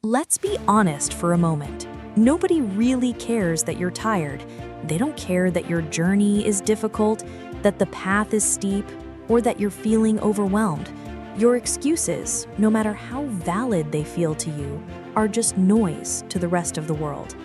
Let's be honest for a moment. Nobody really cares that you're tired. They don't care that your journey is difficult, that the path is steep, or that you're feeling overwhelmed. Your excuses, no matter how valid they feel to you, are just noise to the rest of the world.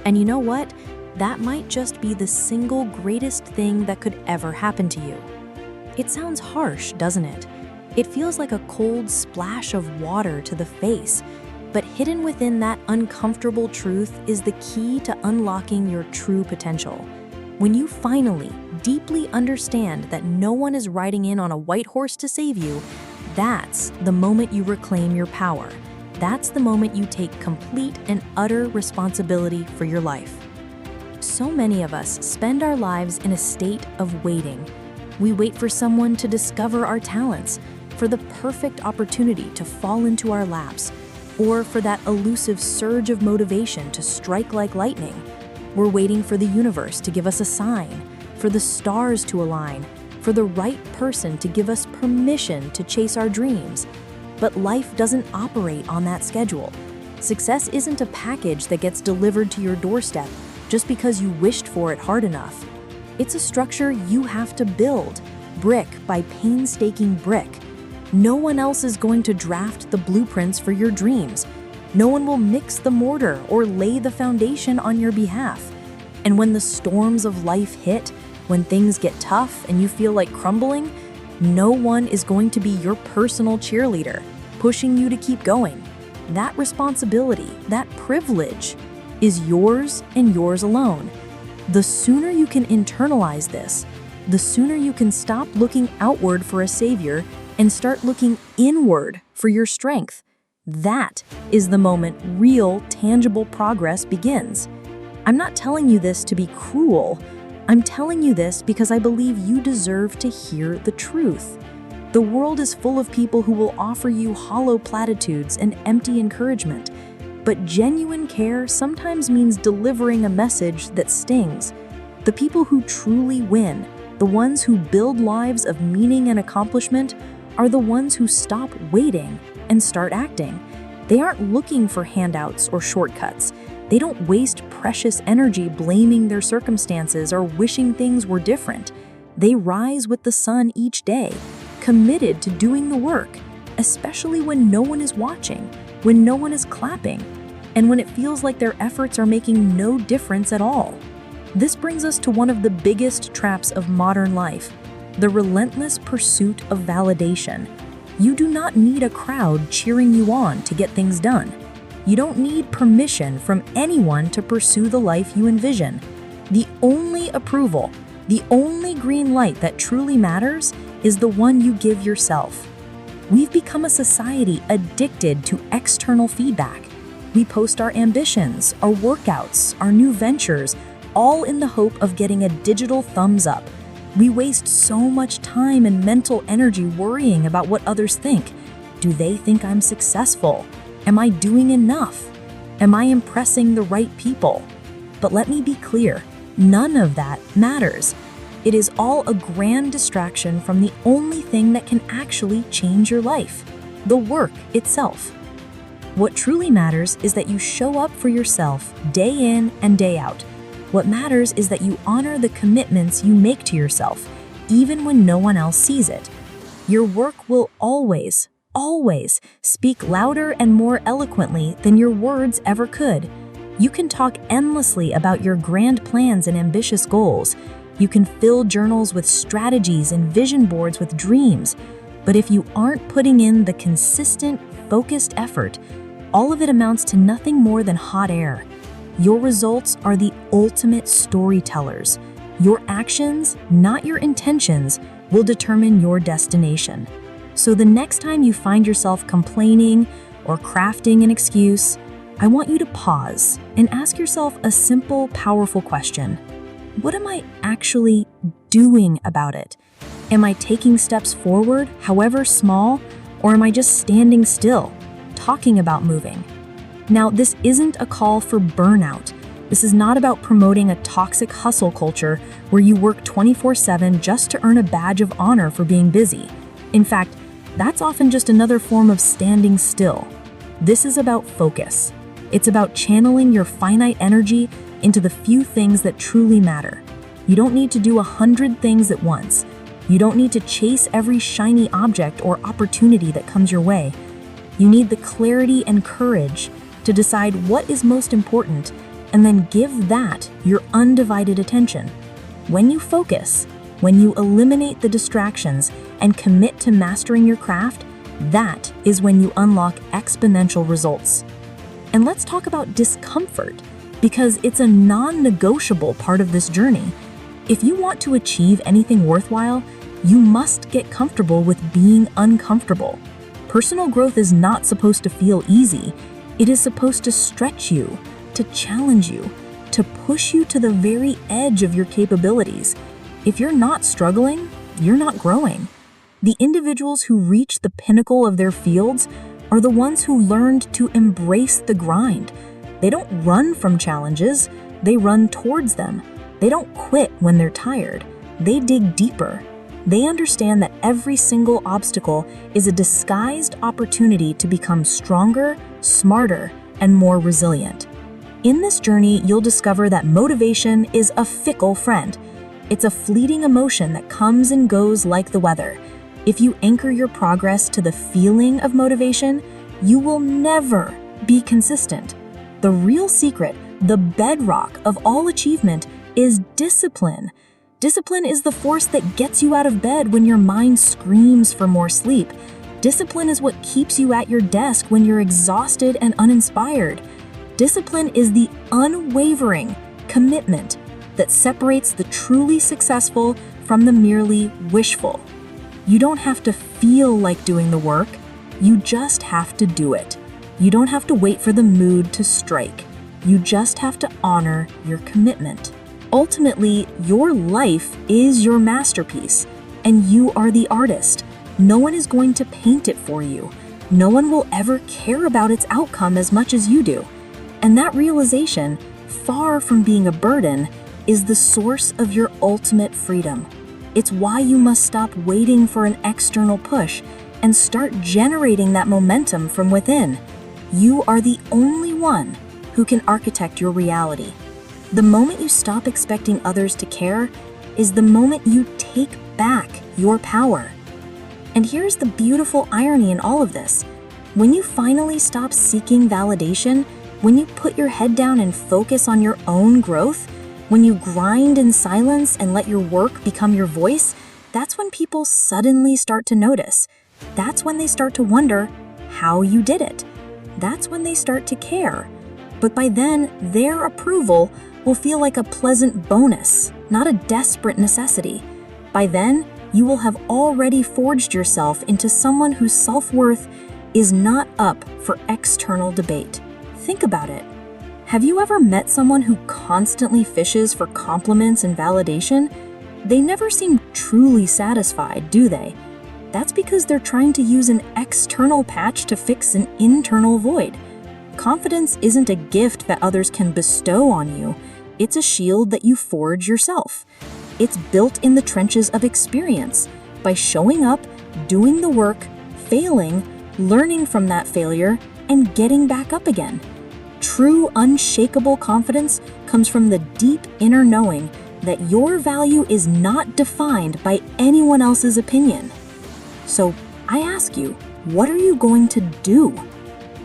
And you know what? That might just be the single greatest thing that could ever happen to you. It sounds harsh, doesn't it? It feels like a cold splash of water to the face. But hidden within that uncomfortable truth is the key to unlocking your true potential. When you finally, deeply understand that no one is riding in on a white horse to save you, that's the moment you reclaim your power. That's the moment you take complete and utter responsibility for your life. So many of us spend our lives in a state of waiting. We wait for someone to discover our talents, for the perfect opportunity to fall into our laps, or for that elusive surge of motivation to strike like lightning. We're waiting for the universe to give us a sign, for the stars to align, for the right person to give us permission to chase our dreams. But life doesn't operate on that schedule. Success isn't a package that gets delivered to your doorstep just because you wished for it hard enough. It's a structure you have to build, brick by painstaking brick. No one else is going to draft the blueprints for your dreams. No one will mix the mortar or lay the foundation on your behalf. And when the storms of life hit, when things get tough and you feel like crumbling, no one is going to be your personal cheerleader, pushing you to keep going. That responsibility, that privilege, is yours and yours alone. The sooner you can internalize this, the sooner you can stop looking outward for a savior and start looking inward for your strength. That is the moment real, tangible progress begins. I'm not telling you this to be cruel. I'm telling you this because I believe you deserve to hear the truth. The world is full of people who will offer you hollow platitudes and empty encouragement. But genuine care sometimes means delivering a message that stings. The people who truly win, the ones who build lives of meaning and accomplishment, are the ones who stop waiting and start acting. They aren't looking for handouts or shortcuts. They don't waste precious energy blaming their circumstances or wishing things were different. They rise with the sun each day, committed to doing the work, especially when no one is watching, when no one is clapping, and when it feels like their efforts are making no difference at all. This brings us to one of the biggest traps of modern life: the relentless pursuit of validation. You do not need a crowd cheering you on to get things done. You don't need permission from anyone to pursue the life you envision. The only approval, the only green light that truly matters is the one you give yourself. We've become a society addicted to external feedback. We post our ambitions, our workouts, our new ventures, all in the hope of getting a digital thumbs up. We waste so much time and mental energy worrying about what others think. Do they think I'm successful? Am I doing enough? Am I impressing the right people? But let me be clear, none of that matters. It is all a grand distraction from the only thing that can actually change your life: the work itself. What truly matters is that you show up for yourself day in and day out. What matters is that you honor the commitments you make to yourself, even when no one else sees it. Your work will always speak louder and more eloquently than your words ever could. You can talk endlessly about your grand plans and ambitious goals. You can fill journals with strategies and vision boards with dreams. But if you aren't putting in the consistent, focused effort, all of it amounts to nothing more than hot air. Your results are the ultimate storytellers. Your actions, not your intentions, will determine your destination. So the next time you find yourself complaining or crafting an excuse, I want you to pause and ask yourself a simple, powerful question. What am I actually doing about it? Am I taking steps forward, however small, or am I just standing still, talking about moving? Now, this isn't a call for burnout. This is not about promoting a toxic hustle culture where you work 24/7 just to earn a badge of honor for being busy. In fact, that's often just another form of standing still. This is about focus. It's about channeling your finite energy into the few things that truly matter. You don't need to do 100 things at once. You don't need to chase every shiny object or opportunity that comes your way. You need the clarity and courage to decide what is most important and then give that your undivided attention. When you focus, when you eliminate the distractions and commit to mastering your craft, that is when you unlock exponential results. And let's talk about discomfort, because it's a non-negotiable part of this journey. If you want to achieve anything worthwhile, you must get comfortable with being uncomfortable. Personal growth is not supposed to feel easy. It is supposed to stretch you, to challenge you, to push you to the very edge of your capabilities. If you're not struggling, you're not growing. The individuals who reach the pinnacle of their fields are the ones who learned to embrace the grind. They don't run from challenges, they run towards them. They don't quit when they're tired. They dig deeper. They understand that every single obstacle is a disguised opportunity to become stronger, smarter, and more resilient. In this journey, you'll discover that motivation is a fickle friend. It's a fleeting emotion that comes and goes like the weather. If you anchor your progress to the feeling of motivation, you will never be consistent. The real secret, the bedrock of all achievement, is discipline. Discipline is the force that gets you out of bed when your mind screams for more sleep. Discipline is what keeps you at your desk when you're exhausted and uninspired. Discipline is the unwavering commitment that separates the truly successful from the merely wishful. You don't have to feel like doing the work, you just have to do it. You don't have to wait for the mood to strike. You just have to honor your commitment. Ultimately, your life is your masterpiece, and you are the artist. No one is going to paint it for you. No one will ever care about its outcome as much as you do. And that realization, far from being a burden, is the source of your ultimate freedom. It's why you must stop waiting for an external push and start generating that momentum from within. You are the only one who can architect your reality. The moment you stop expecting others to care is the moment you take back your power. And here's the beautiful irony in all of this. When you finally stop seeking validation, when you put your head down and focus on your own growth, when you grind in silence and let your work become your voice, that's when people suddenly start to notice. That's when they start to wonder how you did it. That's when they start to care. But by then, their approval will feel like a pleasant bonus, not a desperate necessity. By then, you will have already forged yourself into someone whose self-worth is not up for external debate. Think about it. Have you ever met someone who constantly fishes for compliments and validation? They never seem truly satisfied, do they? That's because they're trying to use an external patch to fix an internal void. Confidence isn't a gift that others can bestow on you. It's a shield that you forge yourself. It's built in the trenches of experience by showing up, doing the work, failing, learning from that failure, and getting back up again. True, unshakable confidence comes from the deep inner knowing that your value is not defined by anyone else's opinion. So I ask you, what are you going to do?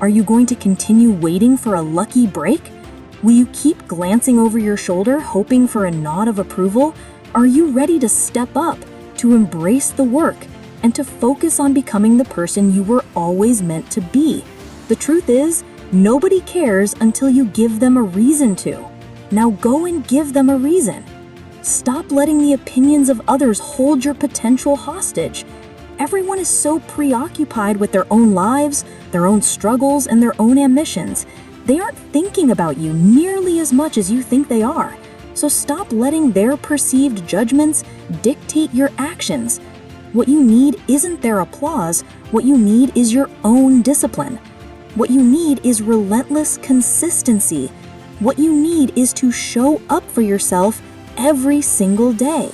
Are you going to continue waiting for a lucky break? Will you keep glancing over your shoulder, hoping for a nod of approval? Are you ready to step up, to embrace the work, and to focus on becoming the person you were always meant to be? The truth is, nobody cares until you give them a reason to. Now go and give them a reason. Stop letting the opinions of others hold your potential hostage. Everyone is so preoccupied with their own lives, their own struggles, and their own ambitions. They aren't thinking about you nearly as much as you think they are. So stop letting their perceived judgments dictate your actions. What you need isn't their applause. What you need is your own discipline. What you need is relentless consistency. What you need is to show up for yourself every single day.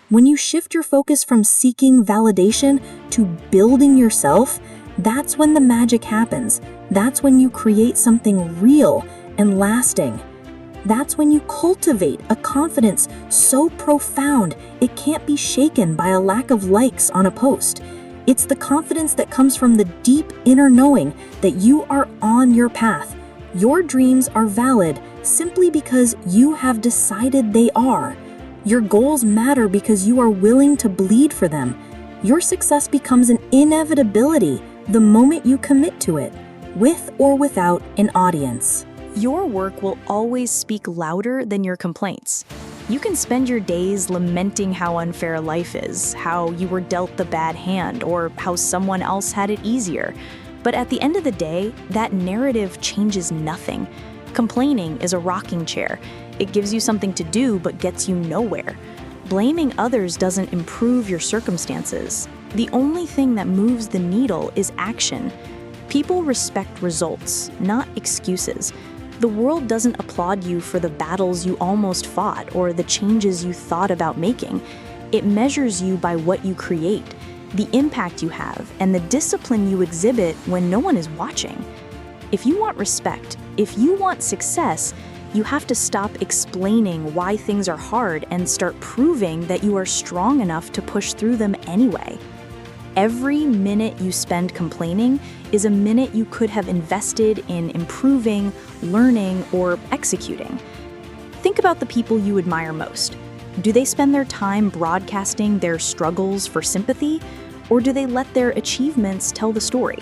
When you shift your focus from seeking validation to building yourself, that's when the magic happens. That's when you create something real and lasting. That's when you cultivate a confidence so profound it can't be shaken by a lack of likes on a post. It's the confidence that comes from the deep inner knowing that you are on your path. Your dreams are valid simply because you have decided they are. Your goals matter because you are willing to bleed for them. Your success becomes an inevitability the moment you commit to it, with or without an audience. Your work will always speak louder than your complaints. You can spend your days lamenting how unfair life is, how you were dealt the bad hand, or how someone else had it easier. But at the end of the day, that narrative changes nothing. Complaining is a rocking chair. It gives you something to do but gets you nowhere. Blaming others doesn't improve your circumstances. The only thing that moves the needle is action. People respect results, not excuses. The world doesn't applaud you for the battles you almost fought or the changes you thought about making. It measures you by what you create, the impact you have, and the discipline you exhibit when no one is watching. If you want respect, if you want success, you have to stop explaining why things are hard and start proving that you are strong enough to push through them anyway. Every minute you spend complaining is a minute you could have invested in improving, learning, or executing. Think about the people you admire most. Do they spend their time broadcasting their struggles for sympathy, or do they let their achievements tell the story?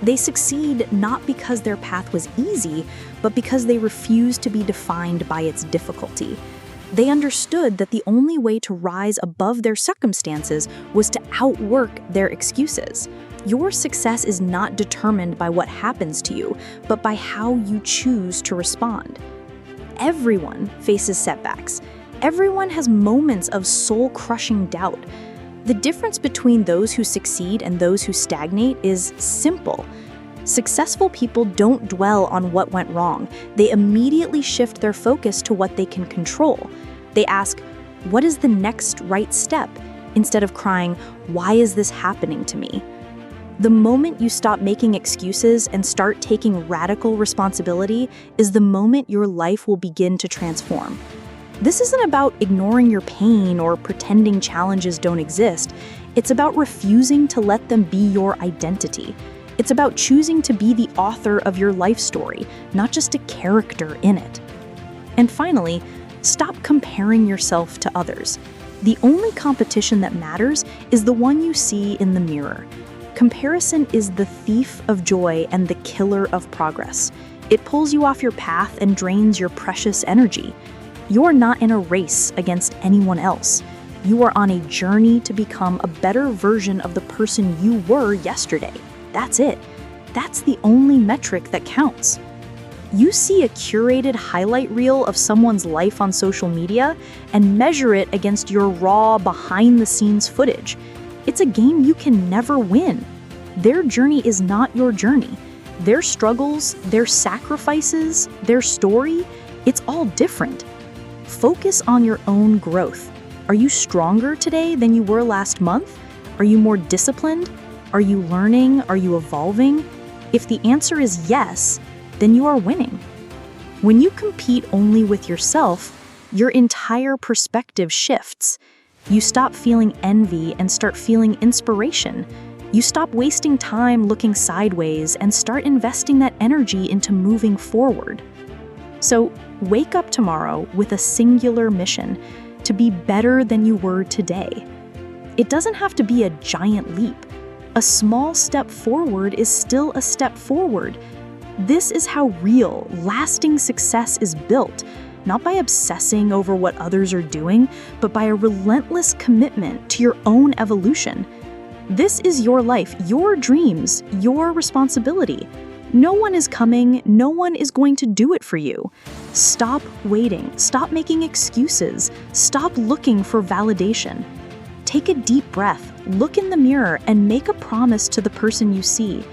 They succeed not because their path was easy, but because they refused to be defined by its difficulty. They understood that the only way to rise above their circumstances was to outwork their excuses. Your success is not determined by what happens to you, but by how you choose to respond. Everyone faces setbacks. Everyone has moments of soul-crushing doubt. The difference between those who succeed and those who stagnate is simple. Successful people don't dwell on what went wrong. They immediately shift their focus to what they can control. They ask, what is the next right step? Instead of crying, why is this happening to me? The moment you stop making excuses and start taking radical responsibility is the moment your life will begin to transform. This isn't about ignoring your pain or pretending challenges don't exist. It's about refusing to let them be your identity. It's about choosing to be the author of your life story, not just a character in it. And finally, stop comparing yourself to others. The only competition that matters is the one you see in the mirror. Comparison is the thief of joy and the killer of progress. It pulls you off your path and drains your precious energy. You're not in a race against anyone else. You are on a journey to become a better version of the person you were yesterday. That's it. That's the only metric that counts. You see a curated highlight reel of someone's life on social media and measure it against your raw, behind-the-scenes footage. It's a game you can never win. Their journey is not your journey. Their struggles, their sacrifices, their story, it's all different. Focus on your own growth. Are you stronger today than you were last month? Are you more disciplined? Are you learning? Are you evolving? If the answer is yes, then you are winning. When you compete only with yourself, your entire perspective shifts. You stop feeling envy and start feeling inspiration. You stop wasting time looking sideways and start investing that energy into moving forward. So wake up tomorrow with a singular mission to be better than you were today. It doesn't have to be a giant leap. A small step forward is still a step forward. This is how real, lasting success is built, not by obsessing over what others are doing, but by a relentless commitment to your own evolution. This is your life, your dreams, your responsibility. No one is coming, no one is going to do it for you. Stop waiting, stop making excuses, stop looking for validation. Take a deep breath, look in the mirror, and make a promise to the person you see.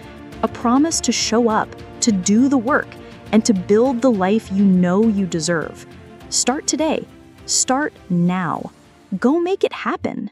A promise to show up, to do the work, and to build the life you know you deserve. Start today. Start now. Go make it happen.